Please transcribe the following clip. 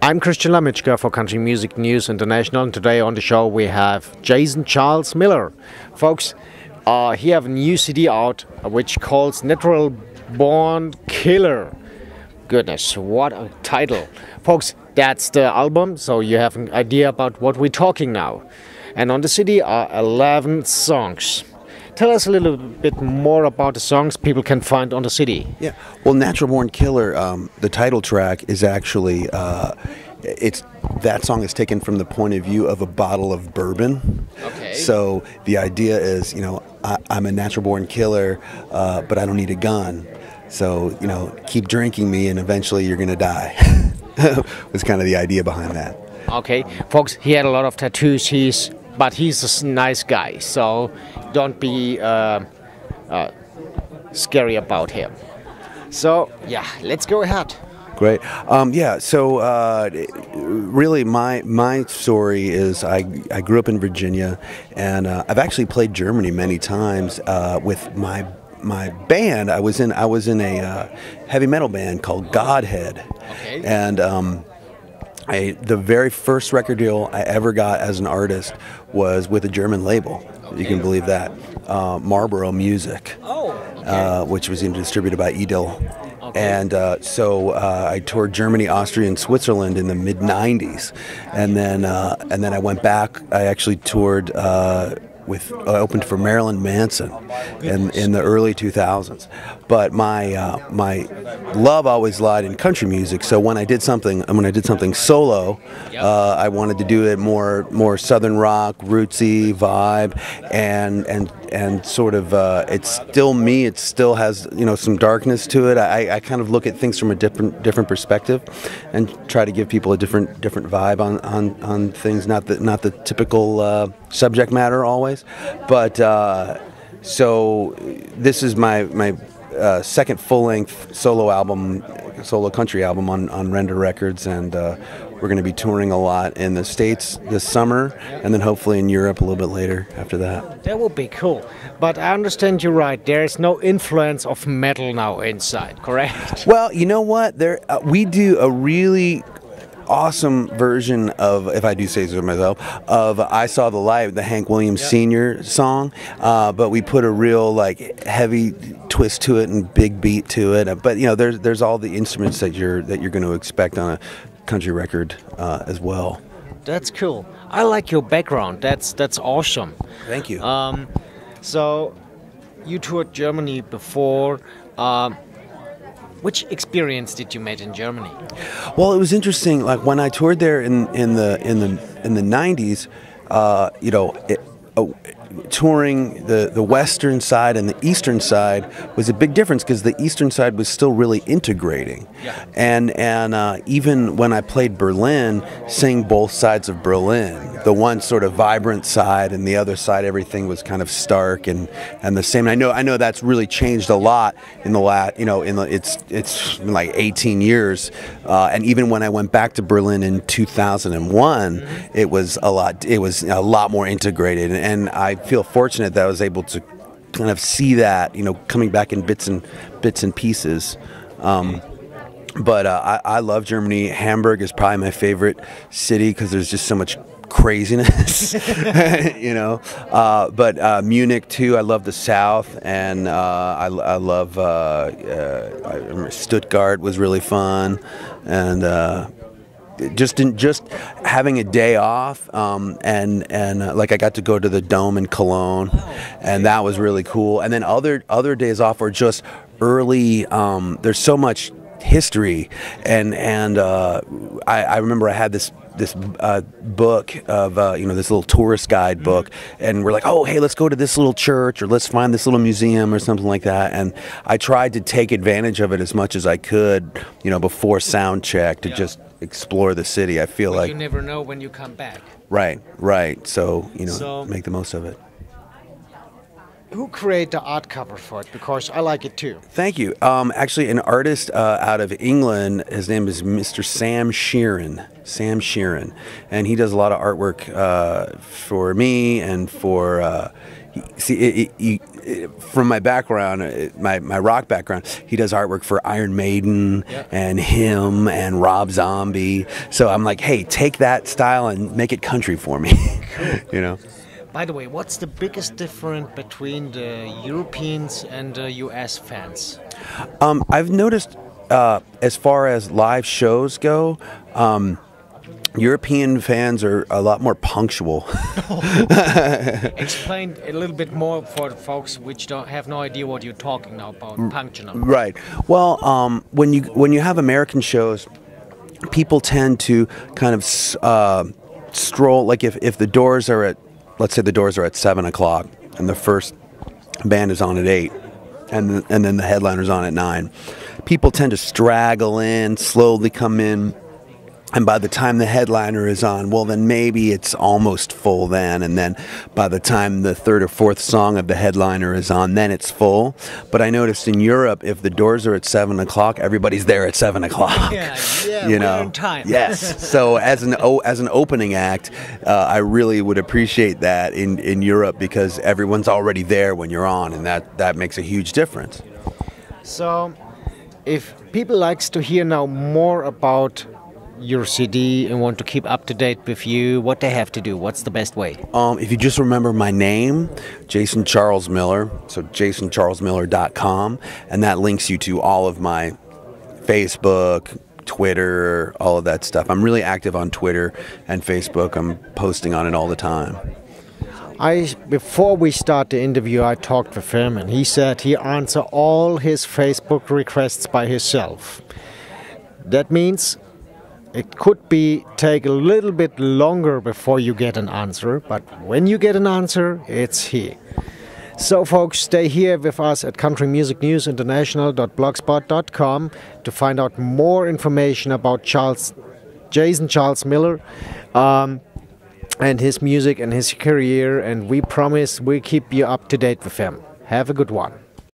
I'm Christian Lamichka for Country Music News International, and today on the show we have Jason Charles Miller. Folks, he have a new CD out which calls Natural Born Killer. Goodness, what a title. Folks, that's the album, so you have an idea about what we're talking now. And on the CD are 11 songs. Tell us a little bit more about the songs people can find on the CD. Yeah, well, Natural Born Killer, the title track is actually, that song is taken from the point of view of a bottle of bourbon. Okay. So the idea is, I'm a natural born killer, but I don't need a gun. So, keep drinking me and eventually you're going to die. Was kind of the idea behind that. Okay, folks, he had a lot of tattoos, but he's a nice guy, so don't be scary about him. So, yeah, let's go ahead. Great. So really my story is I grew up in Virginia, and I've actually played Germany many times with my band. I was in a heavy metal band called Godhead. Okay. And the very first record deal I ever got as an artist was with a German label. Okay. You can believe that. Marlboro Music. Oh. Okay. Which was distributed by Edel. Okay. And so I toured Germany, Austria, and Switzerland in the mid-'90s. And then I went back. I actually toured opened for Marilyn Manson in the early 2000s. But my love always lied in country music. So when I did something solo, I wanted to do it more southern rock, rootsy vibe, and sort of it's still me. It still has some darkness to it. I kind of look at things from a different perspective, and try to give people a different vibe on things. Not the typical subject matter always, but so this is my second full-length solo country album on Render Records, and we're going to be touring a lot in the States this summer, and then hopefully in Europe a little bit later after that. That would be cool. But I understand you're right. There is no influence of metal now inside, correct? Well, you know what? We do a really awesome version of, if I do say so myself, of I Saw the Light, the Hank Williams Sr. song, but we put a real heavy twist to it and big beat to it. But there's all the instruments that you're going to expect on a country record as well. That's cool. I like your background. That's awesome. Thank you. So you toured Germany before. Which experience did you make in Germany? Well, it was interesting. Like when I toured there in the 90s, touring the western side and the eastern side was a big difference, because the eastern side was still really integrating. Yeah. And even when I played Berlin, seeing both sides of Berlin, the one sort of vibrant side and the other side, everything was kind of stark and the same. And I know that's really changed a lot in the last, it's been like 18 years. And even when I went back to Berlin in 2001, it was a lot more integrated, and I feel fortunate that I was able to kind of see that, coming back in bits and pieces. But I love Germany. Hamburg is probably my favorite city because there's just so much craziness, But Munich too. I love the South, and I love. I remember Stuttgart was really fun, and. Just having a day off, and I got to go to the Dome in Cologne, and that was really cool. And then other days off were just early. There's so much history, and I remember I had this book of this little tourist guide book, and we're like, oh hey, let's go to this little church, or let's find this little museum or something like that. And I tried to take advantage of it as much as I could, before sound check, to just explore the city. I feel like you never know when you come back. Right. So make the most of it. Who created the art cover for it? Because I like it too. Thank you. Actually, an artist out of England. His name is Mr. Sam Sheeran. And he does a lot of artwork for me and for from my background, my rock background, he does artwork for Iron Maiden and him and Rob Zombie. So I'm like, hey, take that style and make it country for me. You know. By the way, what's the biggest difference between the Europeans and the US fans? I've noticed, as far as live shows go, European fans are a lot more punctual. Explain a little bit more for the folks which don't have no idea what you're talking now about punctual. Right. Well, when you have American shows, people tend to kind of stroll. Like if the Doors are at, let's say the Doors are at 7 o'clock, and the first band is on at 8, and then the headliner's on at 9. People tend to straggle in, slowly come in. And by the time the headliner is on, well, then maybe it's almost full then. And then by the time the third or fourth song of the headliner is on, then it's full. But I noticed in Europe, if the Doors are at 7 o'clock, everybody's there at 7 o'clock. Yeah, you we're know? on time. Yes. So as an opening act, I really would appreciate that in Europe, because everyone's already there when you're on, and that makes a huge difference. So if people likes to hear now more about your CD and want to keep up to date with you, what they have to do? What's the best way? If you just remember my name, Jason Charles Miller, so jasoncharlesmiller.com, and that links you to all of my Facebook, Twitter, all of that stuff. I'm really active on Twitter and Facebook. I'm posting on it all the time. Before we start the interview, I talked with him, and he said he answers all his Facebook requests by himself. That means it could take a little bit longer before you get an answer, but when you get an answer, it's here. So folks, stay here with us at countrymusicnewsinternational.blogspot.com to find out more information about Jason Charles Miller and his music and his career, and we promise we'll keep you up to date with him. Have a good one.